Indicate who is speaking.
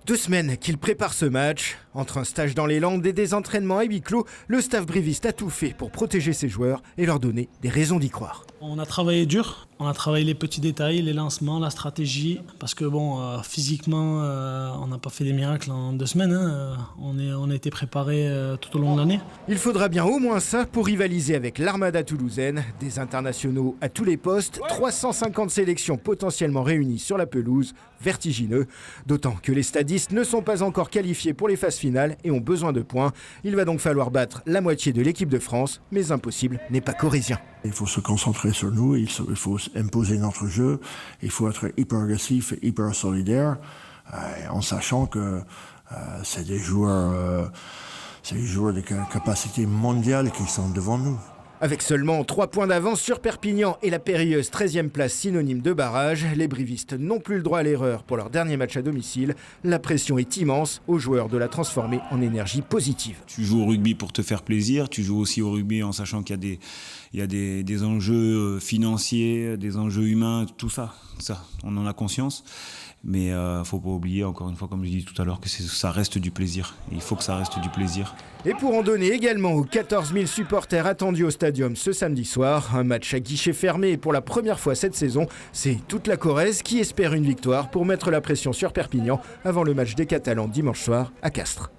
Speaker 1: 2 semaines qu'il prépare ce match. Entre un stage dans les Landes et des entraînements à huis clos, le staff briviste a tout fait pour protéger ses joueurs et leur donner des raisons d'y croire.
Speaker 2: On a travaillé dur, on a travaillé les petits détails, les lancements, la stratégie. Parce que physiquement, on n'a pas fait des miracles en 2 semaines. On a été préparé tout au long de l'année.
Speaker 1: Il faudra bien au moins ça pour rivaliser avec l'Armada toulousaine. Des internationaux à tous les postes, 350 sélections potentiellement réunies sur la pelouse, vertigineux. D'autant que les stadistes ne sont pas encore qualifiés pour les phases finales et ont besoin de points. Il va donc falloir battre la moitié de l'équipe de France, mais impossible n'est pas corrézien.
Speaker 3: Il faut se concentrer sur nous, il faut imposer notre jeu, il faut être hyper agressif et hyper solidaire, en sachant que c'est des joueurs de capacité mondiale qui sont devant nous.
Speaker 1: Avec seulement 3 points d'avance sur Perpignan et la périlleuse 13e place synonyme de barrage, les brivistes n'ont plus le droit à l'erreur pour leur dernier match à domicile. La pression est immense aux joueurs de la transformer en énergie positive.
Speaker 4: Tu joues au rugby pour te faire plaisir, tu joues aussi au rugby en sachant qu'il y a des enjeux financiers, des enjeux humains, tout ça, on en a conscience. Mais faut pas oublier, encore une fois, comme je dis tout à l'heure, que ça reste du plaisir. Il faut que ça reste du plaisir.
Speaker 1: Et pour en donner également aux 14 000 supporters attendus au stadium ce samedi soir, un match à guichet fermé pour la première fois cette saison, c'est toute la Corrèze qui espère une victoire pour mettre la pression sur Perpignan avant le match des Catalans dimanche soir à Castres.